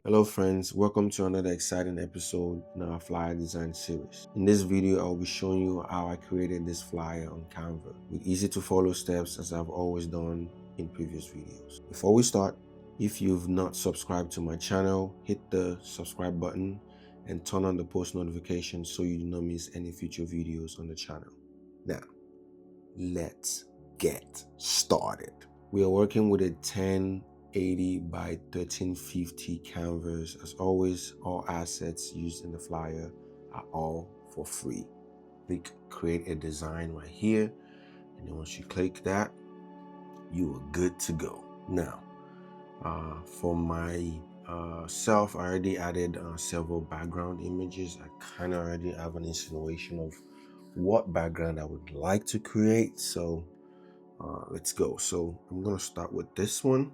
Hello friends, welcome to another exciting episode in our flyer design series. In this video, I'll be showing you how I created this flyer on Canva with easy to follow steps as I've always done in previous videos. Before we start, if you've not subscribed to my channel, hit the subscribe button and turn on the post notifications so you do not miss any future videos on the channel. Now, let's get started. We are working with a 1080 by 1350 canvas. As always, all assets used in the flyer are all for free. Click create a design right here, and then once you click that, you are good to go. Now, for my self, I already added several background images. I kind of already have an insinuation of what background I would like to create. So let's go. So I'm gonna start with this one.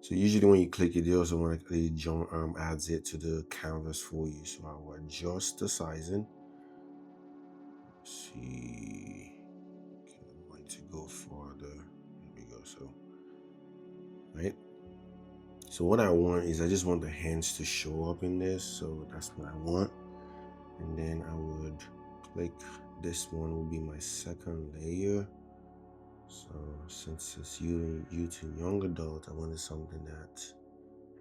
So usually when you click it, they also want to adds it to the canvas for you. So I will adjust the sizing. Let's see, okay, I'm going to go further. There we go. So right. So what I want is I just want the hands to show up in this. So that's what I want. And then I would click this one will be my second layer. So since it's youth and young adult, I wanted something that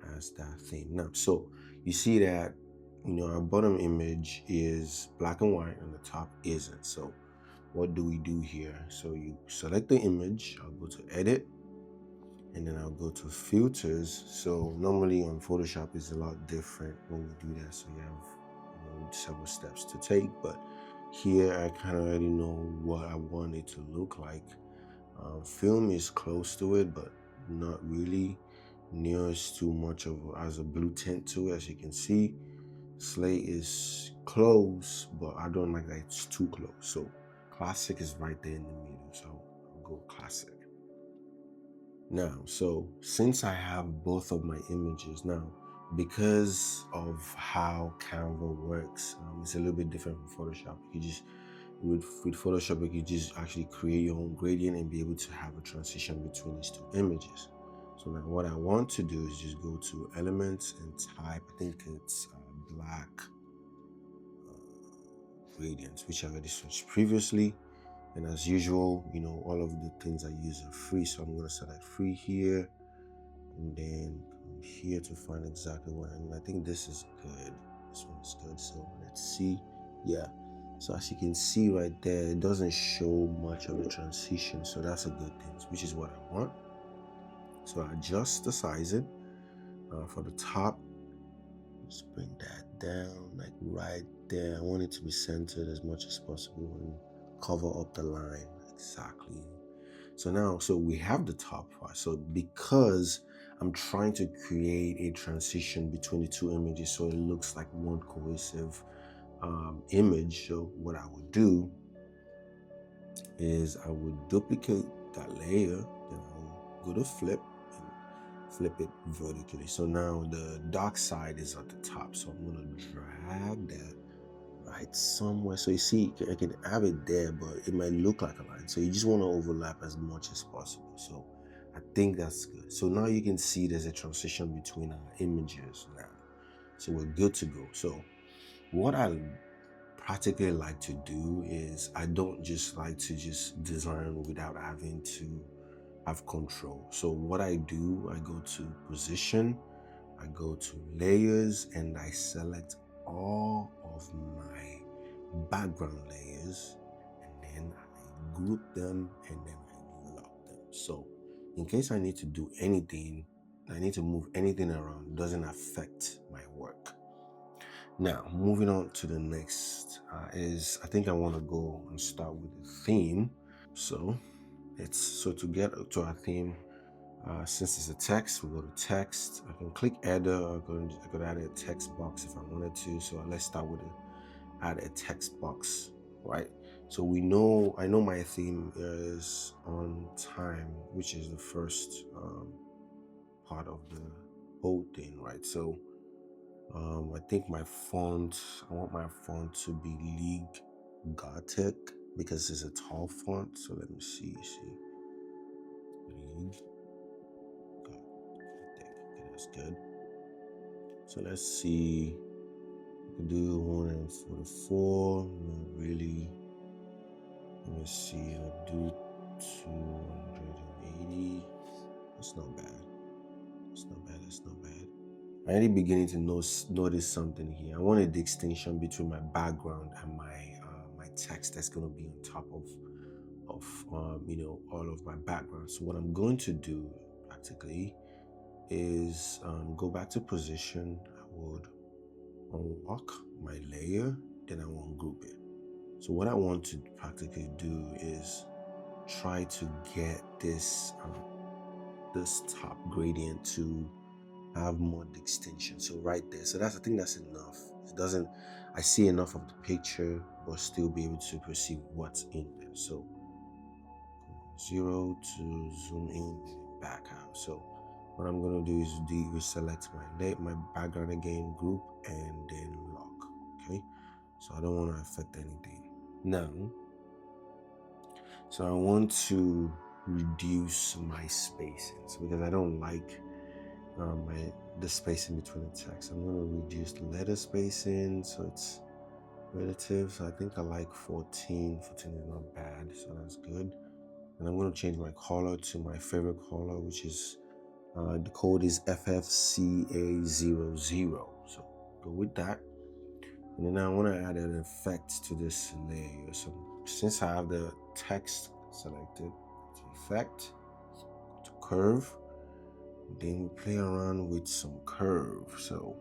has that theme. Now, so you see that our bottom image is black and white and the top isn't. So what do we do here? So you select the image, I'll go to edit, and then I'll go to filters. So normally on Photoshop is a lot different when you do that. So you have several steps to take, but here I kind of already know what I want it to look like. Film is close to it, but not really near as too much of as a blue tint to it. As you can see, slate is close, but I don't like that it's too close. So classic is right there in the middle. So I'll go classic. Now, so since I have both of my images now, because of how Canva works, it's a little bit different from Photoshop. You just with Photoshop, you can just actually create your own gradient and be able to have a transition between these two images. So now what I want to do is just go to elements and type, I think it's black gradients, which I already switched previously. And as usual, all of the things I use are free. So I'm going to select free here and then come here to find exactly what, and I think this is good. This one is good. So let's see. Yeah. So as you can see right there, it doesn't show much of a transition. So that's a good thing, which is what I want. So I adjust the sizing for the top. Just bring that down like right there. I want it to be centered as much as possible and cover up the line exactly. So now, so we have the top part. So because I'm trying to create a transition between the two images so it looks like one cohesive image, so what I would do is I would duplicate that layer, then I'll go to flip and flip it vertically. So now the dark side is at the top. So I'm gonna drag that right somewhere. So you see, I can have it there, but it might look like a line. So you just want to overlap as much as possible. So I think that's good. So now you can see there's a transition between our images now. So we're good to go. So what I practically like to do is I don't just like to just design without having to have control. So what I do, I go to position, I go to layers, and I select all of my background layers, and then I group them and then I lock them. So in case I need to do anything, I need to move anything around, it doesn't affect my work. Now, moving on to the next is I think I want to go and start with the theme. So to get to our theme, since it's a text, we go to text. I can click editor. I could add a text box if I wanted to. So let's start with add a text box, right? So I know my theme is on time, which is the first part of the whole thing, right? So I think I want my font to be League Gothic because it's a tall font. So let me see, League Gothic. that's good. So let's see. We can do 144. Not really. Let me see. I'll do 280. That's not bad. That's not bad. That's not bad. I'm already beginning to notice something here. I wanted the extension between my background and my text that's going to be on top of all of my background. So what I'm going to do practically is go back to position. I would unlock my layer, then I will ungroup it. So what I want to practically do is try to get this top gradient to have more extension. So right there. So I think that's enough. It doesn't I see enough of the picture but still be able to perceive what's in there. So 0 to zoom in and back out. So what I'm gonna do is reselect my background again, group, and then lock. Okay. So I don't want to affect anything. Now, so I want to reduce my spacing. So because I don't like the spacing between the text. I'm going to reduce the letter spacing so it's relative. So I think I like 14. 14 is not bad, so that's good. And I'm going to change my color to my favorite color, which is the code is FFCA00. So go with that. And then I want to add an effect to this layer. So since I have the text selected, to effect, to curve, then we play around with some curve. So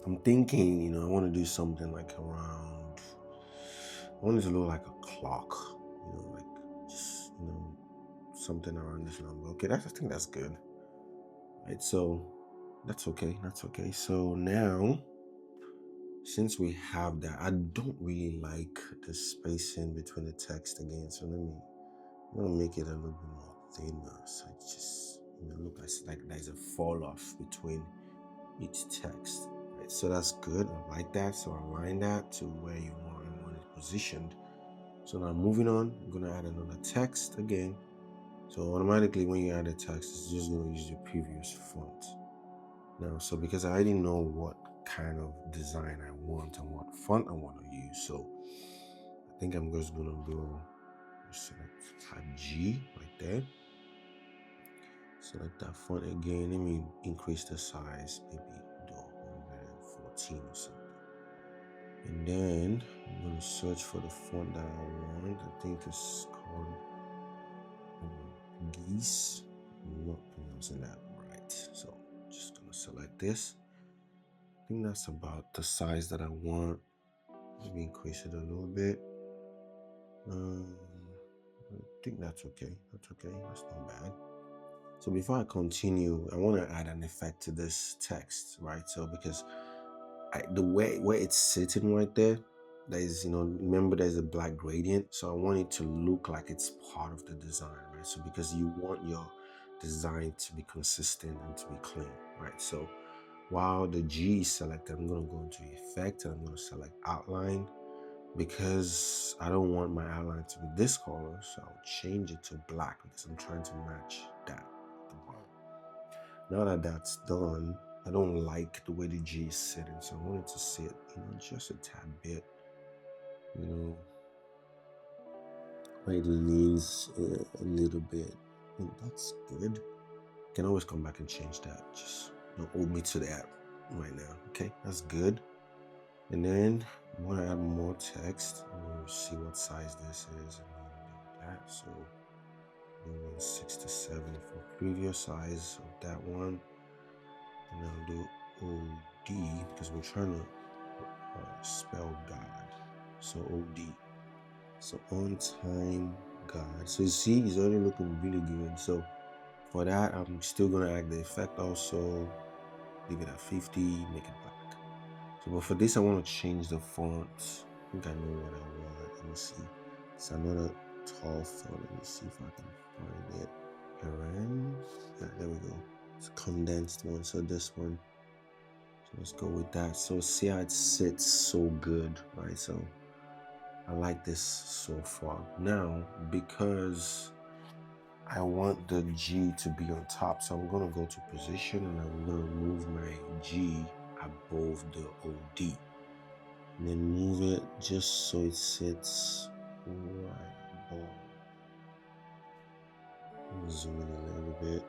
I'm thinking, I want to do something like around, I want it to look like a clock, like just, something around this number. Okay, I think that's good. Right, so that's okay. That's okay. So now, since we have that, I don't really like the spacing between the text again. So I'm gonna make it a little bit more thinner. So it just look like there's a fall off between each text. Right? So that's good. I like that. So align that to where you want it positioned. So now moving on, I'm gonna add another text again. So automatically when you add a text, it's just gonna use the previous font. Now, so because I already know what kind of design I want and what font I want to use, so I think I'm just gonna go select type G right there. Select that font again. Let me increase the size, maybe do 114 or something. And then I'm gonna search for the font that I want. I think it's called Geese. I'm not pronouncing that right, so just gonna select this. I think that's about the size that I want. Maybe increase it a little bit. I think that's okay. That's okay. That's not bad. So before I continue, I want to add an effect to this text, right? So because the way where it's sitting right there, there is, remember there's a black gradient. So I want it to look like it's part of the design, right? So because you want your design to be consistent and to be clean, right? So while the G is selected, I'm going to go into effect and I'm going to select outline because I don't want my outline to be this color. So I'll change it to black because I'm trying to match that at the bottom. Now that that's done, I don't like the way the G is sitting. So I want it to sit, just a tad bit, where it leans a little bit. I think that's good. Can always come back and change that. Just don't hold me to that right now. Okay, that's good. And then I'm going to add more text. I'm going to see what size this is. I'm going to do that. So 167 for previous size of that one. And I'll do OD because we're trying to spell God. So OD. So on time God. So you see, it's already looking really good. So for that, I'm still going to add the effect also. Leave it at 50, make it black. So, but for this, I want to change the font. I think I know what I want. Let me see. It's another tall font. Let me see if I can find it. Yeah, there we go. It's a condensed one. So this one. So let's go with that. So see how it sits so good, right? So I like this so far. Now, because I want the G to be on top. So I'm going to go to position and I'm going to move my G above the OD. And then move it just so it sits right above. Zoom in a little bit.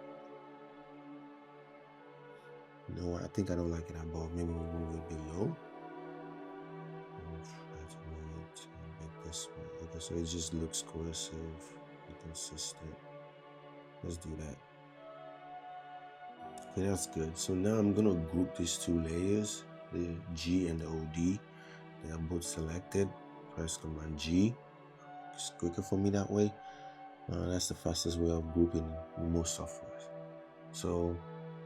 You know what? I think I don't like it above. Maybe we'll move it below. I'll try to move it a bit this way. Okay, so it just looks cohesive and consistent. Let's do that. Okay, that's good. So now I'm gonna group these two layers, the G and the OD. They are both selected. Press Command G. It's quicker for me that way. That's the fastest way of grouping most softwares. So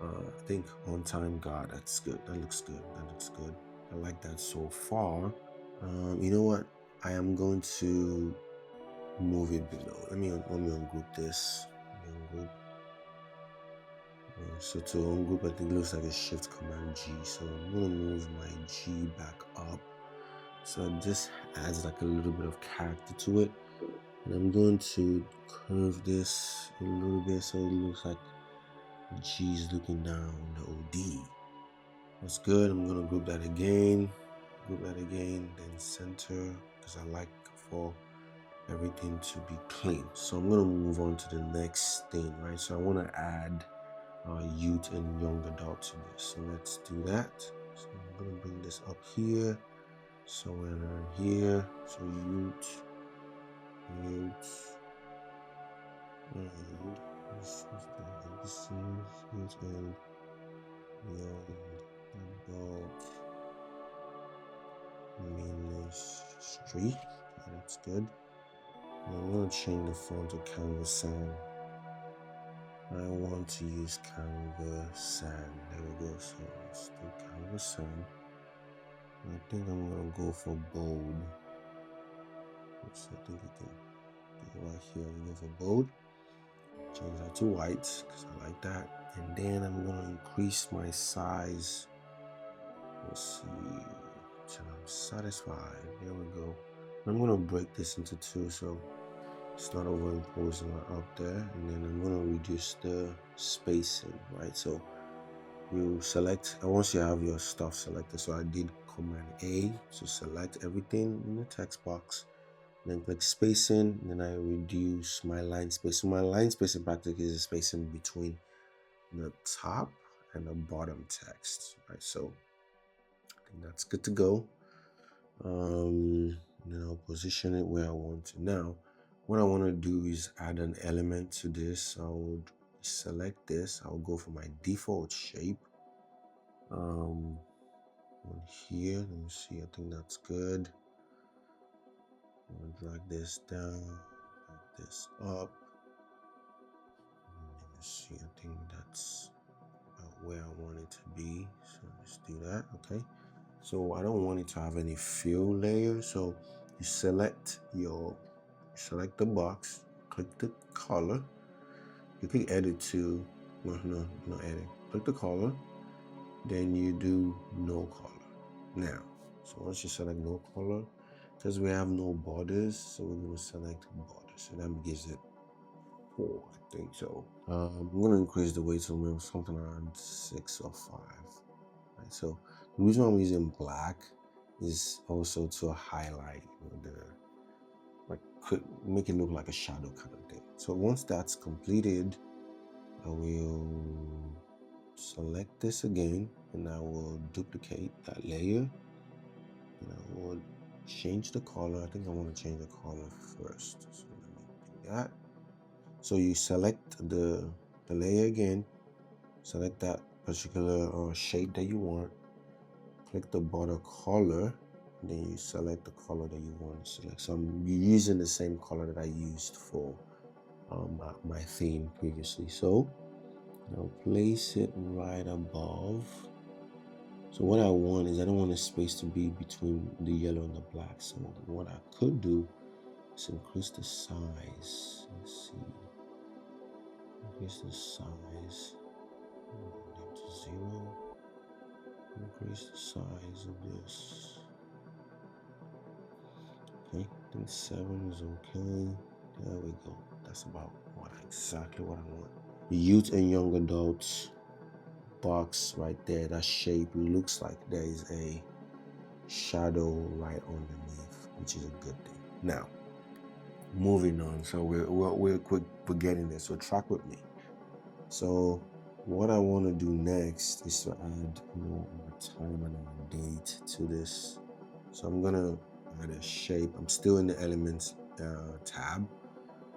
I think on time, God, that's good. That looks good. That looks good. I like that so far. You know what? I am going to move it below. Let me ungroup this. Let me ungroup. So to ungroup, I think it looks like a Shift Command G. So I'm gonna move my G back up. So this adds like a little bit of character to it. And I'm going to curve this a little bit so it looks like G is looking down the OD. That's good. I'm gonna group that again, then center, because I like for everything to be clean. So I'm gonna move on to the next thing, right? So I want to add youth and young adult to this. So let's do that. So I'm gonna bring this up here, somewhere around here. So youth, and this is the emphasis, youth and young adult ministry. Okay, that's good. And I'm gonna change the font to Canva San. I want to use Canva San. There we go. So let's do Canva San. I think I'm gonna go for bold. Oops, I think I can do it right here. I'm gonna go for bold. Change that to white because I like that. And then I'm gonna increase my size. Let's see till I'm satisfied. There we go. I'm gonna break this into two so it's not overimposing up there. And then I'm gonna reduce the spacing, right? So you select, and once you have your stuff selected, so I did Command A to select everything in the text box, then click spacing, and then I reduce my line space. So my line spacing practically is the spacing between the top and the bottom text, right? So I think that's good to go. Then I'll position it where I want to. Now what I want to do is add an element to this. I would select this. I'll go for my default shape. On here, let me see, I think that's good. I'm gonna drag this down, drag this up. Let me see, I think that's about where I want it to be. So let's do that. Okay, so I don't want it to have any fill layer, so you select the box, click the color, you click edit to no edit, click the color, then you do no color. Now, so once you select no color, because we have no borders, so we're going to select borders. So that gives it 4, I think so. I'm going to increase the weight to maybe something around 6 or 5. Right? So the reason I'm using black is also to highlight make it look like a shadow kind of thing. So once that's completed, I will select this again and I will duplicate that layer. And I will change the color. I think I want to change the color first. So let me do that. So you select the layer again, select that particular shade that you want, click the border color, and then you select the color that you want to select. So I'm using the same color that I used for my theme previously. So I'll place it right above. So what I want is I don't want a space to be between the yellow and the black. So what I could do is increase the size. Let's see. Increase the size. To 0. Increase the size of this. Okay, I think 7 is okay. There we go. that's about exactly what I want. Youth and young adults box right there. That shape looks like there is a shadow right underneath, which is a good thing. Now, moving on. So we're quick. We're getting there. So track with me. So what I want to do next is to add our time and our date to this. So I'm gonna add a shape. I'm still in the elements tab.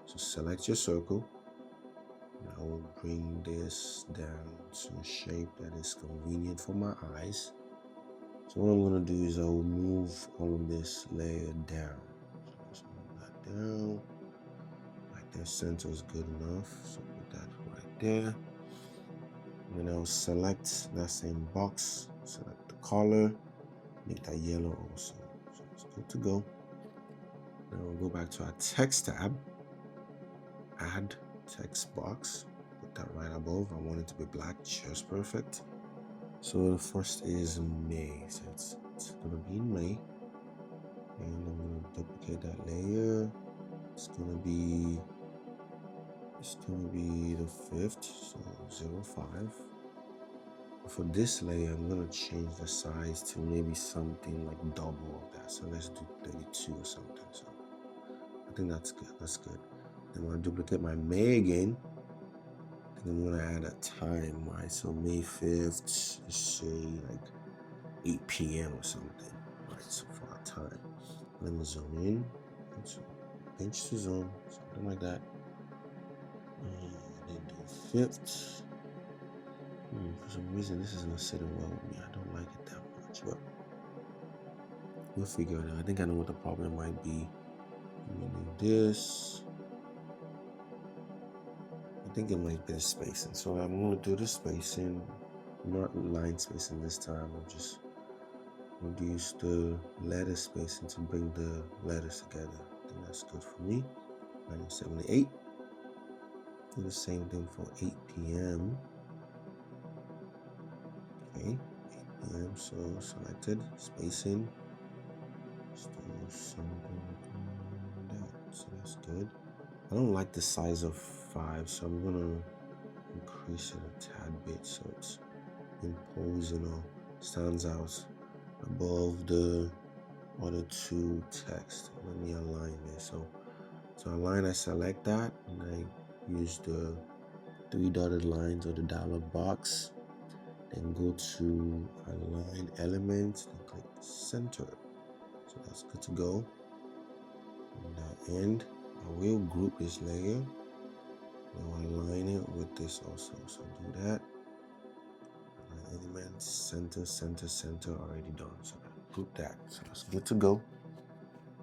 So select your circle. And I will bring this down to a shape that is convenient for my eyes. So what I'm gonna do is I will move all of this layer down. So let's move that down. Like that center is good enough. So put that right there. And then I'll select that same box, select the color, make that yellow also. So it's good to go. Now we'll go back to our text tab, add text box, put that right above. I want it to be black, just perfect. So the first is May, so it's gonna be in May. And I'm gonna duplicate that layer. It's gonna be the 5th, so 05. For this layer, I'm gonna change the size to maybe something like double of that. So let's do 32 or something. So I think that's good. That's good. Then I'm gonna duplicate my May again. And I'm gonna add a time, right? So May 5th, let's say like 8 p.m. or something. Right, so for our time. Let me zoom in. So pinch to zoom, something like that. And then do 5th. For some reason, this is not sitting well with me. I don't like it that much, but we'll figure it out. I think I know what the problem might be. Meaning this. I think it might be the spacing. So I'm going to do the spacing, not line spacing this time. I'll just reduce the letter spacing to bring the letters together. I think that's good for me. 78. Do the same thing for 8 p.m. Okay, 8 p.m. So selected, spacing. Let's do something like that. So that's good. I don't like the size of 5, so I'm gonna increase it a tad bit so it's imposing or stands out above the other two text. Let me align this. So align, I select that and I use the 3 dotted lines or the dialog box. Then go to align elements and click center. So that's good to go. On that end, I will group this layer. Now align it with this also. So do that. Align elements, center, center, center, already done. So group that. So that's good to go.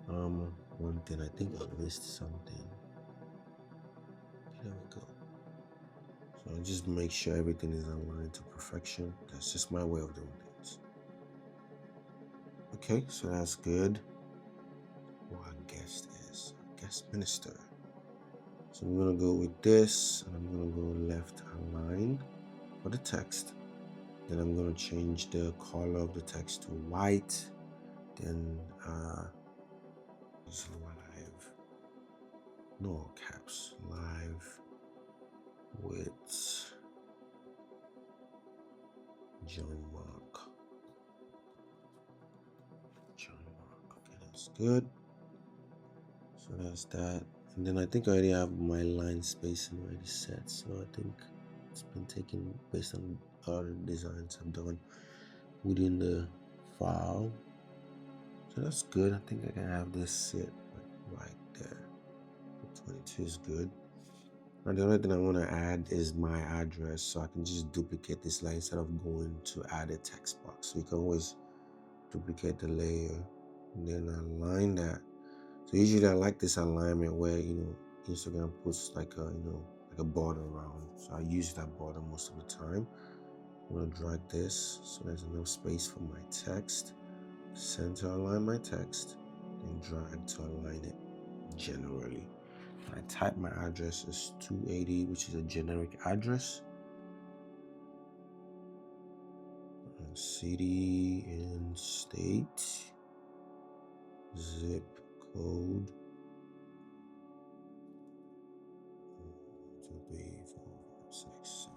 One thing, I think I missed something. There we go. So I just make sure everything is aligned to perfection. That's just my way of doing things. Okay, so that's good. Who our guest is, our guest minister. So I'm gonna go with this, and I'm gonna go left align for the text. Then I'm gonna change the color of the text to white. Then is live, no all caps, live with John Mark. Okay, that's good. So that's that. And then I think I already have my line spacing already set. So I think it's been taken based on other designs I've done within the file. So that's good. I think I can have this sit right there. 22 is good. And the only thing I want to add is my address, so I can just duplicate this line instead of going to add a text box. So you can always duplicate the layer and then align that. So usually I like this alignment where Instagram puts like a border around. So I use that border most of the time. I'm gonna drag this so there's enough space for my text. Center align my text, then drag to align it generally. I type my address as 280, which is a generic address. And city and state, zip code. 2, 3, 4, 5, 6, 7.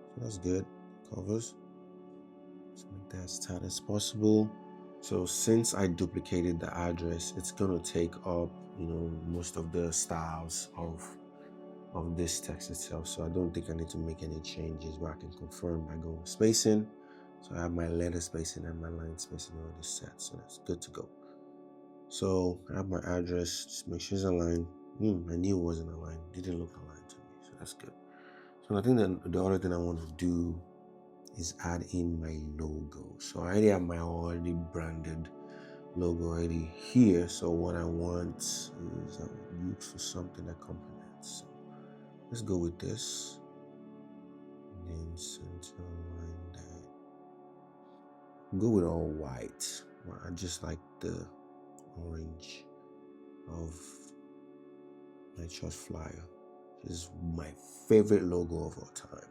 So that's good. Covers. Let's make that as tight as possible. So since I duplicated the address, it's gonna take up, most of the styles of this text itself. So I don't think I need to make any changes, but I can confirm by going spacing. So I have my letter spacing and my line spacing already set. So that's good to go. So I have my address, just make sure it's aligned. I knew it wasn't aligned. It didn't look aligned to me. So that's good. So I think that the other thing I want to do is add in my logo. So I already have my already branded logo already here. So what I want is I would look for something that complements. So let's go with this. And then center line that. Go with all white. I just like the orange of my church flyer. This is my favorite logo of all time.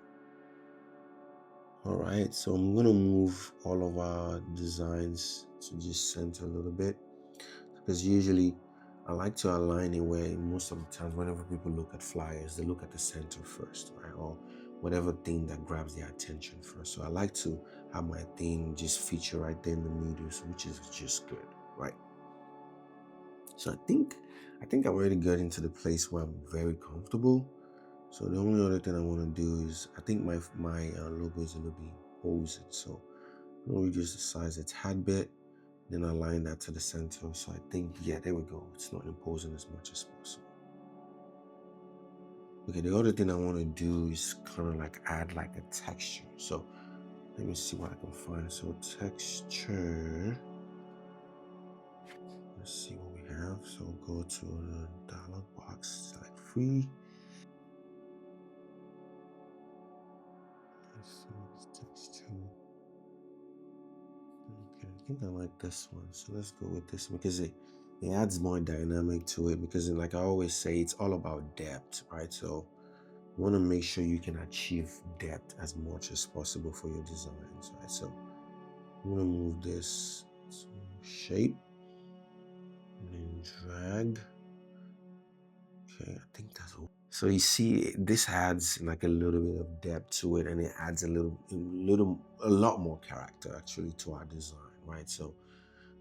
All right, so I'm gonna move all of our designs to just center a little bit, because usually I like to align it where most of the times whenever people look at flyers, they look at the center first, right? Or whatever thing that grabs their attention first. So I like to have my thing just feature right there in the middle, which is just good, right? So I think I'm already getting to the place where I'm very comfortable. So the only other thing I want to do is, I think my logo is a little bit posed. So I'm going to reduce the size a tad bit, then align that to the center. So I think, yeah, there we go. It's not imposing as much as possible. Okay, the other thing I want to do is kind of like add like a texture. So let me see what I can find. So texture, let's see what we have. So go to the dialog box, select free. Let's see what's texture. Okay, I think I like this one. So let's go with this one because it adds more dynamic to it, because like I always say, it's all about depth, right? So you want to make sure you can achieve depth as much as possible for your designs, right? So I'm going to move this to shape and then drag. Okay, I think that's all. So you see, this adds like a little bit of depth to it, and it adds a lot more character actually to our design, right? So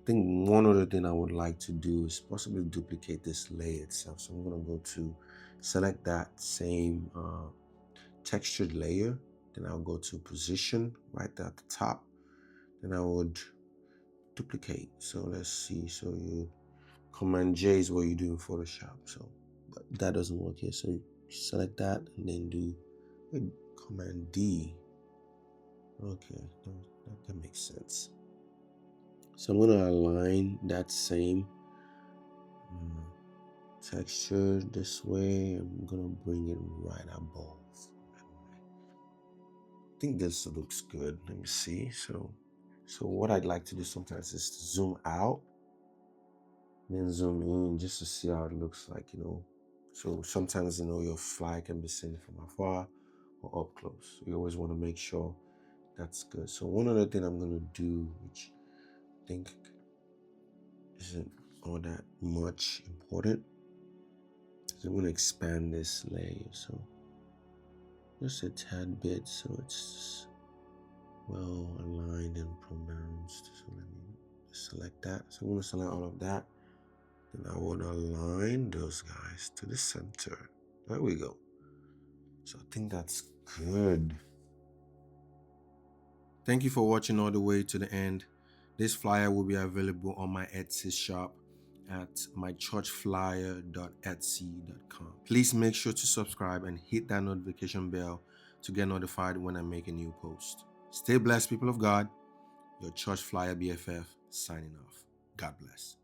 I think one other thing I would like to do is possibly duplicate this layer itself. So I'm going to go to select that same textured layer. Then I'll go to position right there at the top. Then I would duplicate. So let's see. So you Command J is what you do in Photoshop. So but that doesn't work here. So you select that and then do Command D. Okay, that makes sense. So I'm going to align that same texture this way. I'm gonna bring it right above. I think this looks good. Let me see. So what I'd like to do sometimes is to zoom out, then zoom in just to see how it looks like, So sometimes, your fly can be seen from afar or up close. You always want to make sure that's good. So one other thing I'm gonna do, which I think isn't all that much important, is I'm gonna expand this layer. So just a tad bit, so it's well aligned and pronounced. So let me select that. So I'm going to select all of that. Then I want to align those guys to the center. There we go. So I think that's good. Thank you for watching all the way to the end. This flyer will be available on my Etsy shop at mychurchflyer.etsy.com. Please make sure to subscribe and hit that notification bell to get notified when I make a new post. Stay blessed, people of God. Your Church Flyer BFF signing off. God bless.